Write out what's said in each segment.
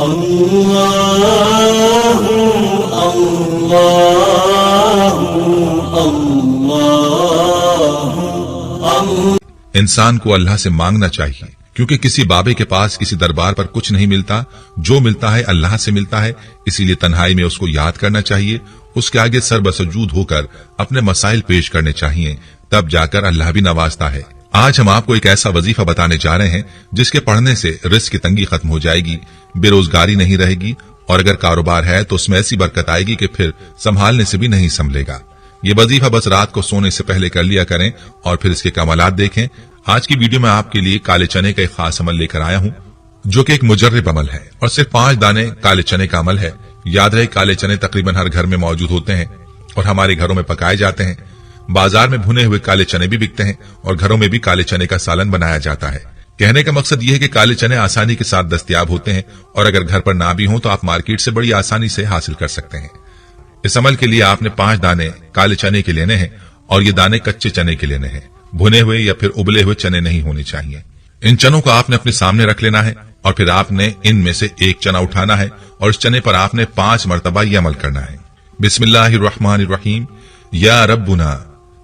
اللہ انسان کو اللہ سے مانگنا چاہیے، کیونکہ کسی بابے کے پاس کسی دربار پر کچھ نہیں ملتا، جو ملتا ہے اللہ سے ملتا ہے، اسی لیے تنہائی میں اس کو یاد کرنا چاہیے، اس کے آگے سر بسجود ہو کر اپنے مسائل پیش کرنے چاہیے، تب جا کر اللہ بھی نوازتا ہے۔ آج ہم آپ کو ایک ایسا وظیفہ بتانے جا رہے ہیں جس کے پڑھنے سے رزق کی تنگی ختم ہو جائے گی، بے روزگاری نہیں رہے گی، اور اگر کاروبار ہے تو اس میں ایسی برکت آئے گی کہ پھر سنبھالنے سے بھی نہیں سنبھلے گا۔ یہ وظیفہ بس رات کو سونے سے پہلے کر لیا کریں اور پھر اس کے کمالات دیکھیں۔ آج کی ویڈیو میں آپ کے لیے کالے چنے کا ایک خاص عمل لے کر آیا ہوں جو کہ ایک مجرب عمل ہے اور صرف 5 دانے کالے چنے کا عمل ہے۔ یاد رہے کالے چنے تقریباً ہر گھر میں موجود ہوتے ہیں اور ہمارے گھروں میں پکائے جاتے ہیں۔ بازار میں بھنے ہوئے کالے چنے بھی بکتے ہیں اور گھروں میں بھی کالے چنے کا سالن بنایا جاتا ہے۔ کہنے کا مقصد یہ ہے کہ کالے چنے آسانی کے ساتھ دستیاب ہوتے ہیں اور اگر گھر پر نہ بھی ہوں تو آپ مارکیٹ سے بڑی آسانی سے حاصل کر سکتے ہیں۔ اس عمل کے لیے آپ نے 5 دانے کالے چنے کے لینے ہیں اور یہ دانے کچے چنے کے لینے ہیں، بھنے ہوئے یا پھر ابلے ہوئے چنے نہیں ہونے چاہیے۔ ان چنوں کو آپ نے اپنے سامنے رکھ لینا ہے اور پھر آپ نے ان میں سے ایک چنا اٹھانا ہے اور اس چنے پر آپ نے 5 مرتبہ یہ عمل کرنا ہے۔ بسم اللہ الرحمن الرحیم، یا ربنا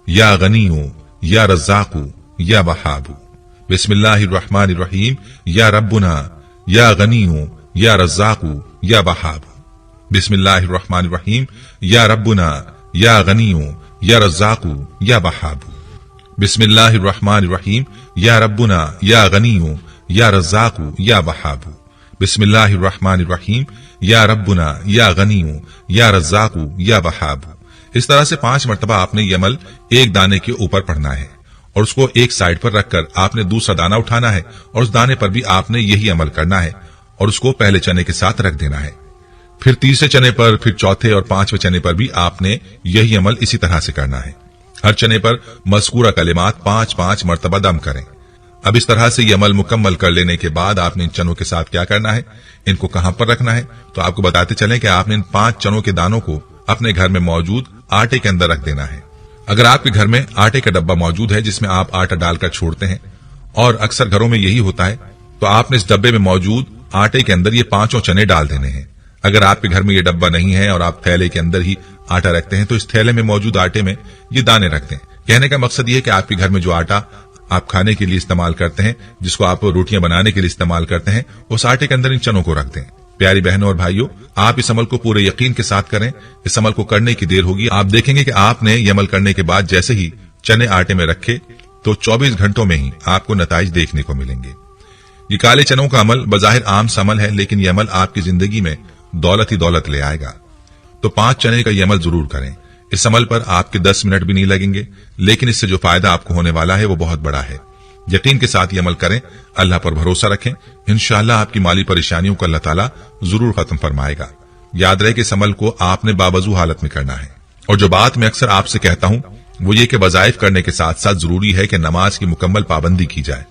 یا غنیو یا رزاقو یا وہابو۔ بسم اللہ الرحمن الرحیم، یا ربنا یا غنیو یا رزاقو یا وہابو۔ بسم اللہ الرحمن الرحیم، یا ربنا یا غنیو یا رزاقو یا وہابو۔ بسم اللہ الرحمن الرحیم، یا ربنا یا غنیو یا رزاقو یا وہابو۔ بسم اللہ الرحمن الرحیم، یا ربنا یا غنیو یا رزاقو یا وہابو۔ اس طرح سے 5 مرتبہ آپ نے یہ عمل ایک دانے کے اوپر پڑھنا ہے اور اس کو ایک سائڈ پر رکھ کر آپ نے دوسرا دانہ اٹھانا ہے اور اس دانے پر بھی آپ نے یہی عمل کرنا ہے اور اس کو پہلے چنے کے ساتھ رکھ دینا ہے۔ پھر تیسرے چنے پر، پھر چوتھے اور 5ویں چنے پر بھی آپ نے یہی عمل اسی طرح سے کرنا ہے۔ ہر چنے پر مذکورہ کلمات 5 مرتبہ دم کریں۔ اب اس طرح سے یہ عمل مکمل کر لینے کے بعد آپ نے ان چنوں کے ساتھ کیا کرنا ہے، ان کو کہاں پر رکھنا ہے، تو آپ کو بتاتے چلیں کہ آپ نے ان 5 چنوں کے دانوں کو اپنے گھر میں موجود آٹے کے اندر رکھ دینا ہے۔ اگر آپ کے گھر میں آٹے کا ڈبہ موجود ہے جس میں آپ آٹا ڈال کر چھوڑتے ہیں، اور اکثر گھروں میں یہی ہوتا ہے، تو آپ نے اس ڈبے میں موجود آٹے کے اندر یہ 5 چنے ڈال دینے ہیں۔ اگر آپ کے گھر میں یہ ڈبہ نہیں ہے اور آپ تھیلے کے اندر ہی آٹا رکھتے ہیں تو اس تھیلے میں موجود آٹے میں یہ دانے رکھ دیں۔ کہنے کا مقصد یہ ہے کہ آپ کے گھر میں جو آٹا آپ کھانے کے لیے استعمال کرتے ہیں، جس کو آپ روٹیاں بنانے کے لیے استعمال کرتے ہیں، اس آٹے کے اندر ان چنوں کو رکھ دیں۔ پیاری بہنوں اور بھائیوں، آپ اس عمل کو پورے یقین کے ساتھ کریں۔ اس عمل کو کرنے کی دیر ہوگی، آپ دیکھیں گے کہ آپ نے یہ عمل کرنے کے بعد جیسے ہی چنے آٹے میں رکھے تو 24 گھنٹوں میں ہی آپ کو نتائج دیکھنے کو ملیں گے۔ یہ کالے چنوں کا عمل بظاہر عام سا عمل ہے، لیکن یہ عمل آپ کی زندگی میں دولت ہی دولت لے آئے گا۔ تو 5 چنے کا یہ عمل ضرور کریں۔ اس عمل پر آپ کے 10 منٹ بھی نہیں لگیں گے، لیکن اس سے جو فائدہ آپ کو ہونے والا ہے وہ بہت بڑا ہے۔ یقین کے ساتھ یہ عمل کریں، اللہ پر بھروسہ رکھیں، انشاءاللہ آپ کی مالی پریشانیوں کو اللہ تعالیٰ ضرور ختم فرمائے گا۔ یاد رہے کہ اس عمل کو آپ نے باوضو حالت میں کرنا ہے۔ اور جو بات میں اکثر آپ سے کہتا ہوں وہ یہ کہ وظائف کرنے کے ساتھ ساتھ ضروری ہے کہ نماز کی مکمل پابندی کی جائے،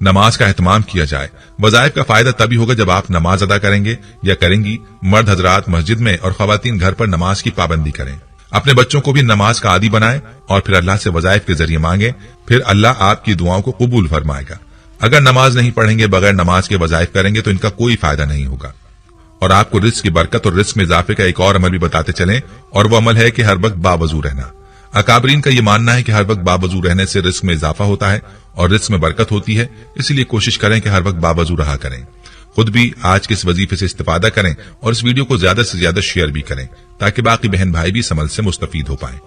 نماز کا اہتمام کیا جائے۔ وظائف کا فائدہ تبھی ہوگا جب آپ نماز ادا کریں گے یا کریں گی۔ مرد حضرات مسجد میں اور خواتین گھر پر نماز کی پابندی کریں، اپنے بچوں کو بھی نماز کا عادی بنائیں اور پھر اللہ سے وظائف کے ذریعے مانگیں، پھر اللہ آپ کی دعاؤں کو قبول فرمائے گا۔ اگر نماز نہیں پڑھیں گے، بغیر نماز کے وظائف کریں گے تو ان کا کوئی فائدہ نہیں ہوگا۔ اور آپ کو رزق کی برکت اور رزق میں اضافے کا ایک اور عمل بھی بتاتے چلیں، اور وہ عمل ہے کہ ہر وقت باوضو رہنا۔ اکابرین کا یہ ماننا ہے کہ ہر وقت باوضو رہنے سے رزق میں اضافہ ہوتا ہے اور رزق میں برکت ہوتی ہے، اسی لیے کوشش کریں کہ ہر وقت باوضو رہا کریں۔ خود بھی آج کے اس وظیفے سے استفادہ کریں اور اس ویڈیو کو زیادہ سے زیادہ شیئر بھی کریں تاکہ باقی بہن بھائی بھی اس عمل سے مستفید ہو پائیں۔